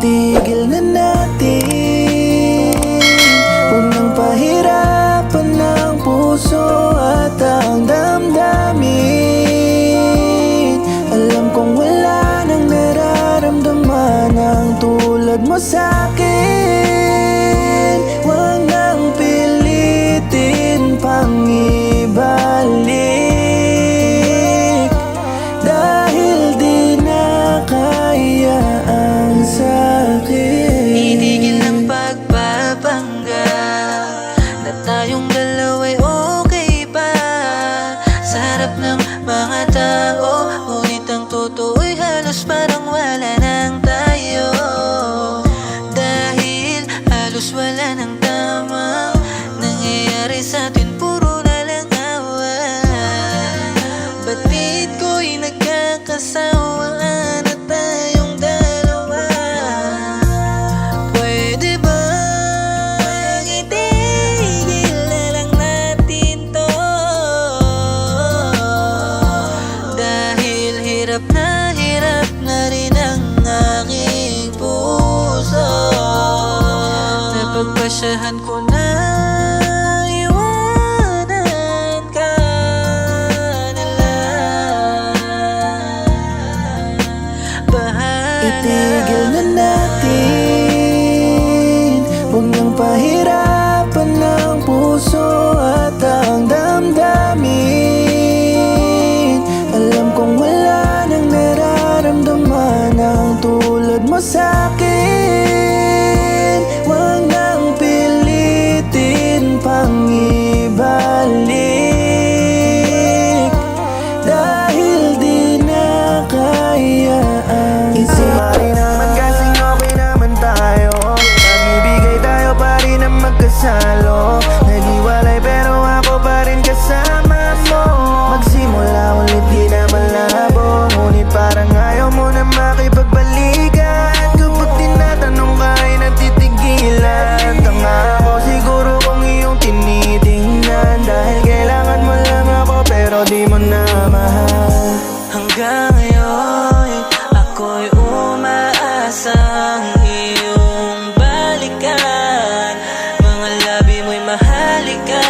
Itigil na natin, huwag nang pahirapan ng puso at ang damdamin. Alam kong wala nang nararamdaman ang tulad mo sa'kin. Huwag nang pilitin pang ibalik, dahil di na kaya ang sakit. Itigil ang pagpapanggap na tayong dalawa'y okay pa sa harap ng mga tao, ngunit ang totoo'y halos parang wala nang tayo. Dahil halos wala nang tamang nangyayari sa'tin, puro na lang awa. Batid ko'y nagkakasawaan at tayong dalawa? Pwede bang itigil na lang natin to? Dahil hirap na rin ang aking puso. Napagpasyahan ko na iwanan ka na lang. Bahala. Itigil na natin, huwag nang pahirapan ng puso at ang damdamin. Alam kong wala nang nararamdaman ang tulad mo sa'kin. Huwag nang pilitin pang ibalik, dahil di na kaya ang sakit. Naman kasing okay naman tayo, magbibigay tayo pa rin ang magkasalo. Naghiwalay pero ako pa rin kasama mo. Magsimula ulit di na malabo, ngunit parang ayaw mo na makipagbalikan. Kapag tinatanong ka ay natitigilan. Tanga ako siguro kung iyong tinitingnan, dahil kailangan mo lang ako pero di mo na mahal. Hanggang ngayon, ako'y umaasang iyong balikan. Mga labi mo'y mahalikan.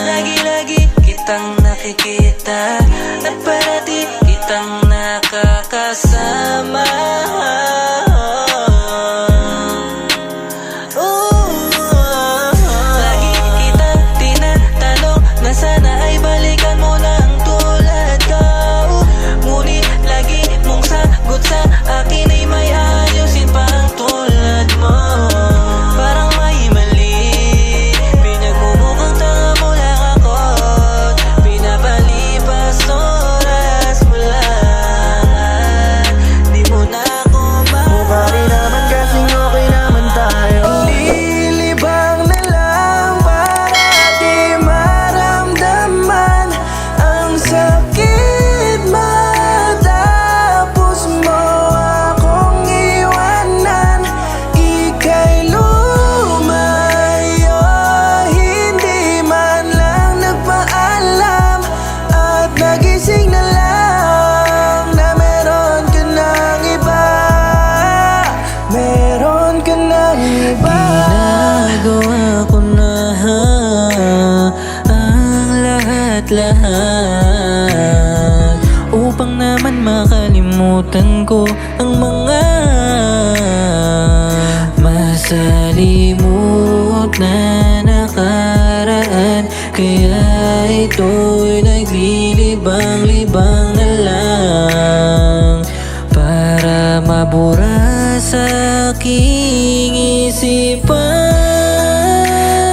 Lagi-lagi kitang nakikita at parati kitang nakakasama. Lagi kitang tinatanong na sana ay balikan mo ng tulad ko. Ngunit lagi mong sagot sa akin ay may ayusin pa ang tulad mo. Parang may mali, pinagmumukhang tanga mo lang ako, pinapalipas oras mo lang. Di mo na ako Mukha rin naman kasing okay naman tayo. Lilibang na lang para di maramdaman ang sakit matapos mo akong iwanan. Ika'y lumayo, hindi man lang nagpaalam, at nagising na lang na meron ka ng iba. Meron ka ng iba. Ginagawa ko na ang lahat-lahat upang naman makalimutan ko ang mga masalimot na nakaraan. Kaya ito'y naglilibang-libang na lang para mabura sa aking isipan.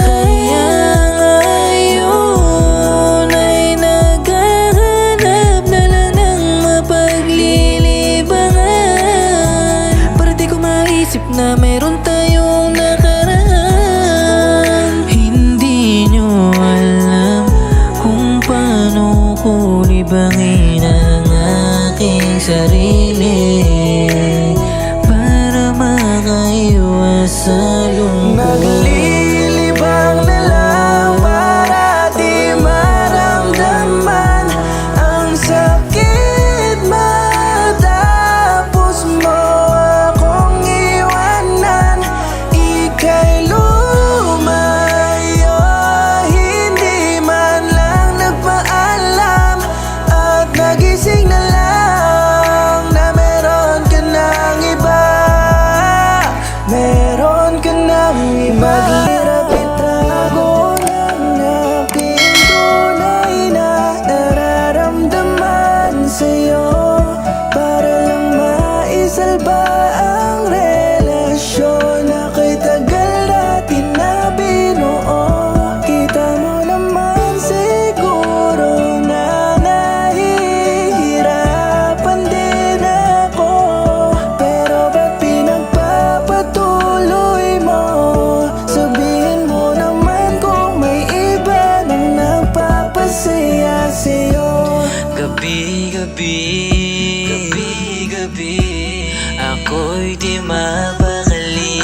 Kaya ngayon ay naghahanap na lang ng mapaglilibangan, para di ko maisip na meron tayong nakaraan. Hindi nyo alam kung paano ko libangin ang aking sarili para makaiwas sa lungkot. Naglilibang na lang para di maramdaman ang sakit matapos maisalba ang relasyon na kay tagal natin na binuo. Kita mo naman siguro na nahihirapan din ako, pero ba't pinagpapatuloy mo? Sabihin mo naman kung may iba nang nagpapasaya sa'yo. Gabi-gabi, gabi-gabi, ako'y di mapakali,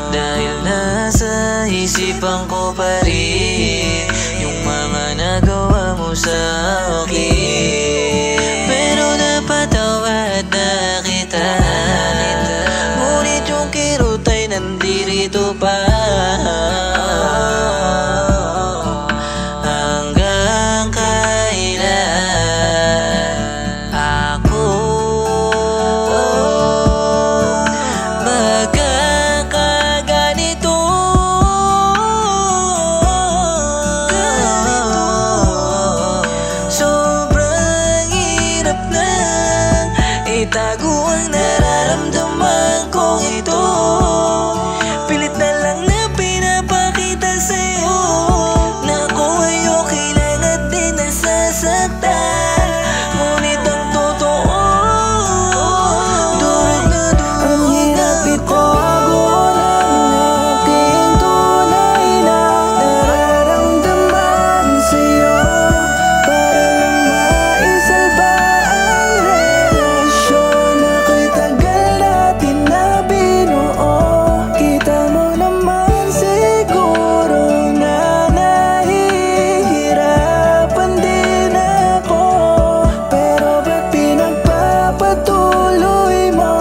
dahil nasa isipan ko pa rin yung mga nagawa mo sa akin. Pero napatawad na kita, ngunit yung kirot ay nandirito pa. Hanggang kailan ako magkakaganito? Sobrang hirap na itago ang nararamdaman kong ito. Pilit na lang na pinapakita sa'yo na ako ay okay lang at di nasasaktan. Ngunit ang totoo, durog na Ang durog hirap ako. itago ng aking tunay na nararamdaman sa'yo, para lang maisalba ang relasyon na kay tagal natin na binuo. Kita mo naman siguro na nahihirapan din ako, pero ba't pinagpapatuloy mo?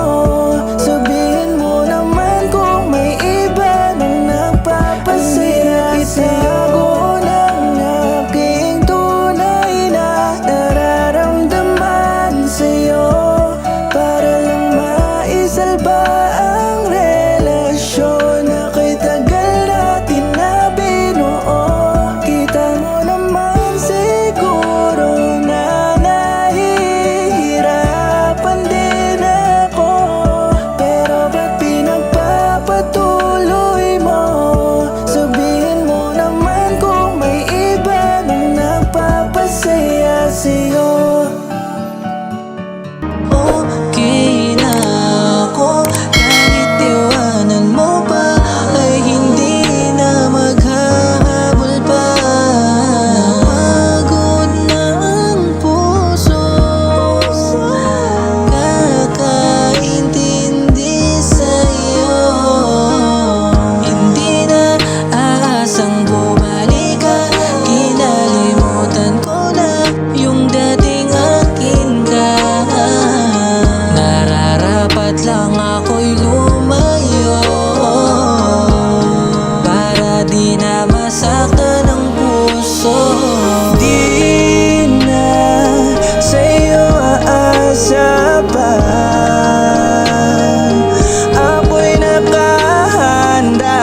Sabihin mo naman kung may iba nang nagpapasaya sa'yo. Ng aking tunay na nararamdaman sa'yo, para lang maisalba ang relasyon na kay tagal natin na binuo. Kita mo naman siguro na nahihirapan din ako, pero ba't pinagpapatuloy mo? Sabihin mo naman kung may iba nang nagpapasaya sa'yo. Okay na ako, kahit iwanan mo pa, ay hindi na maghahabol pa. Pagod na ang puso, kakaintindi sa'yo. Hindi na aasang bumalik ka, kinalimutan ko na yung dating akin ka. Nararapat lang ako'y lumayo, para di na masaktan ang puso. Di na sa'yo aasa pa, ako'y nakahanda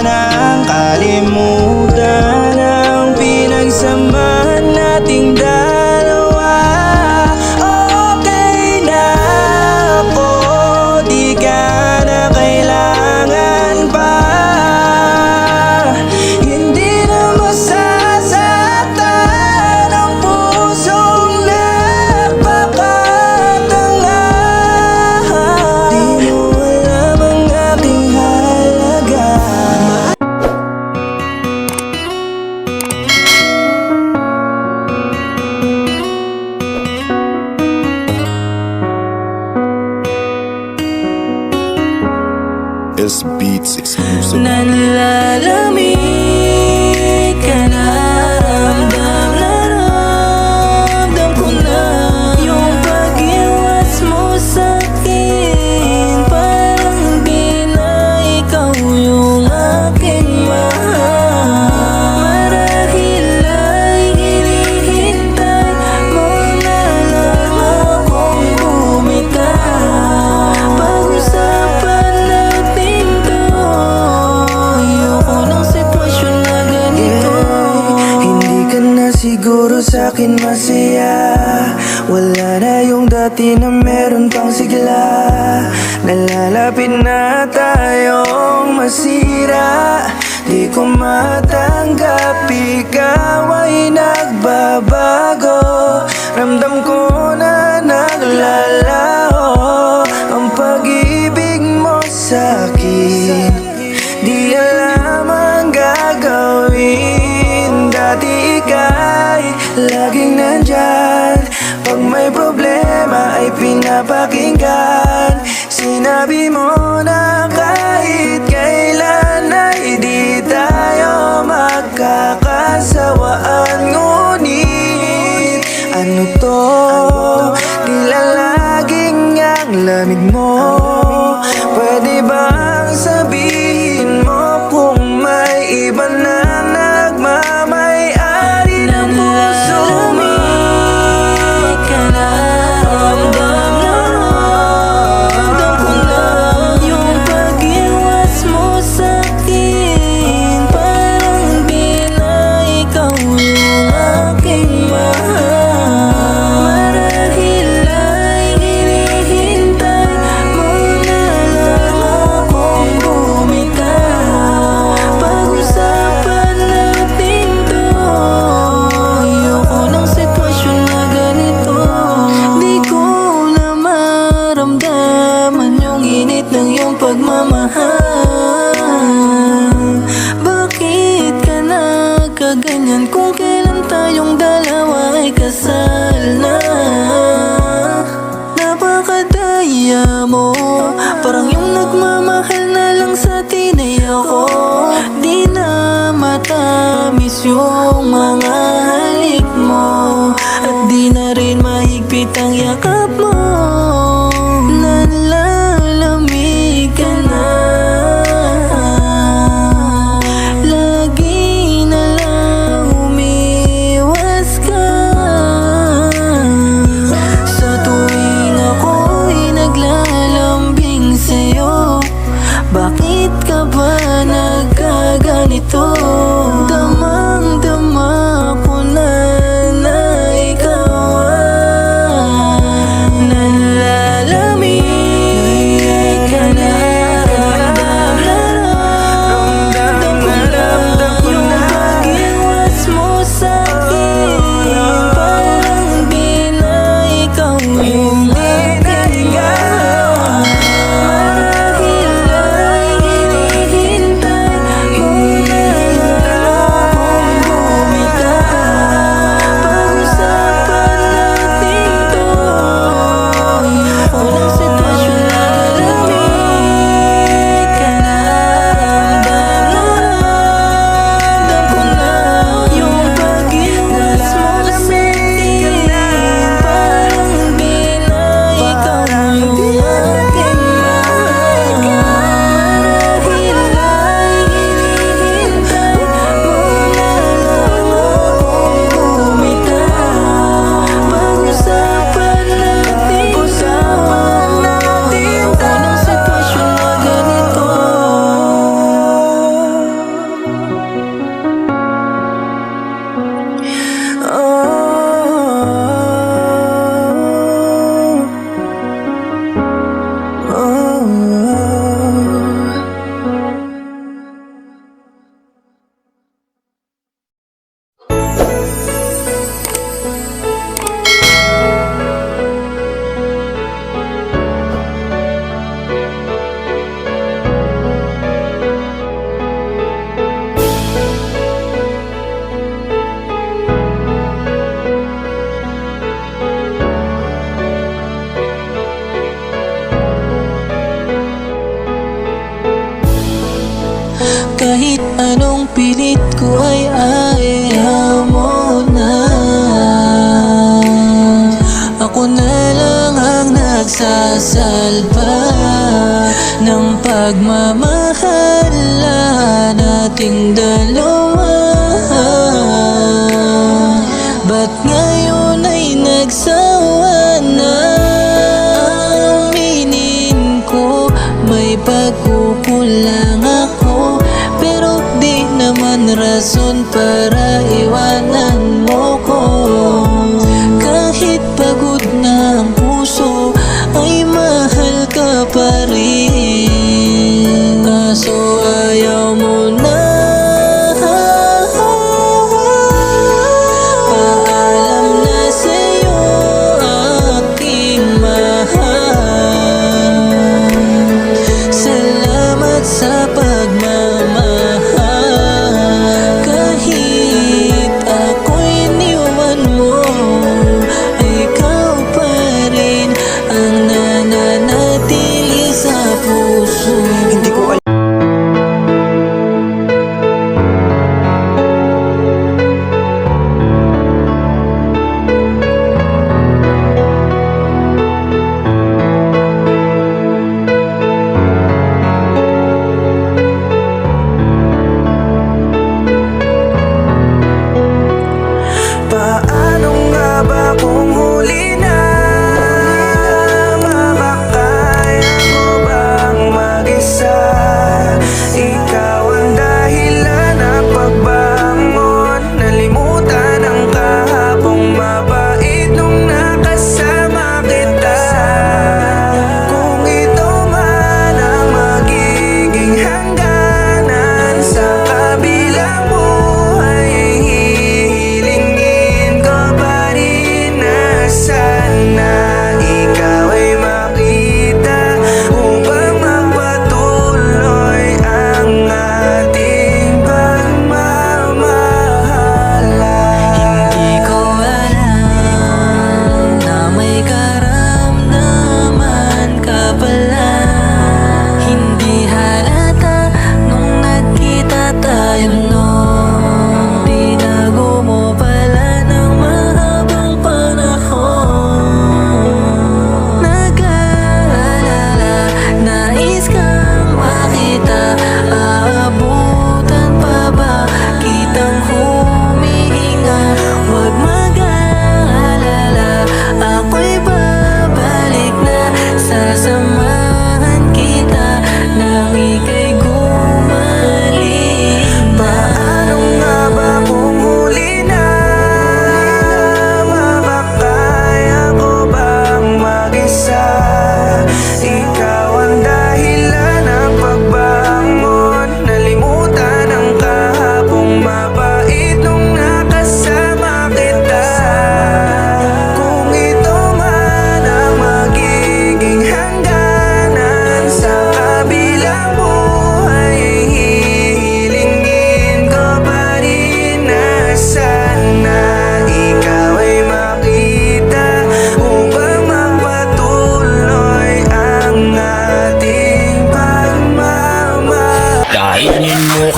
ng kalimutan ang pinagsamahan nating dalawa. Okay na ako, di ka na kailangan pa, hindi na masasaktan ang pusong nagpakatanga. Di mo alam ang aking halaga. S Beats exclusive. Nanlalamig ka na, ramdam ko na yung pag-iwas mo sa'kin. Parang di na ikaw yung aking mahal. Marahil ay hinihintay mo na lang akong bumitaw. Pag-usapan natin to, ayoko ng sitwasyon na ganito. Hindi ka na siguro sa'kin masaya, wala na yung dati na meron pang sigla. Nalalapit na tayong masira. Di ko matanggap ikaw ay nagbabago. Ramdam ko na naglalaho ang pag-ibig mo sa'kin. Di alam ang gagawin. Dati ika'y laging nandyan. Pag may problema ay pinapakinggan. Sinabi mo na kahit kailan ay di tayo magkakasawaan. Ngunit ano to? Tila laging ang lamig mo. Pwede bang sabihin mo kung may iba na nagmamay-ari ng puso mo? Bakit ka nagkaganyan kung kailan tayong dalawa ay kasal na? Napakadaya mo, parang yung nagmamahal na lang sa atin ay ako. Di na matamis yung mga halik mo, at di na rin mahigpit ang yakap mo. Nalalamig ka na, lagi na lang umiwas ka. Sa tuwing ako'y naglalambing sa'yo, bakit ka ba nagkaganito? Damang-dama ko na ikaw ay nalalamig ka na. Ramdam ko yung pag-iwas mo sa'kin. Parang di na ikaw yung aking mahal. Marahil ay hinihintay mo na lang akong bumitaw. Pag-usapan natin to, walang sitwasyon na lalamig ka na. Ramdam ko na yung pag-iwas mo sa'kin. Parang di na ikaw yung aking mahal. Marahil ay hinihintay mo na lang akong bumitaw. Pag-usapan natin to, walang sitwasyon na ganito. Kahit anong pilit ko ay ayaw mo na. Ako na lang ang nagsasalba ng pagmamahal nating dalawa. Ba't ngayon ay nagsawa na? Aminin ko may pagkukulang ako, pero di naman rason para iwanan mo ko. Kahit pagod na ang puso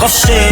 Kasi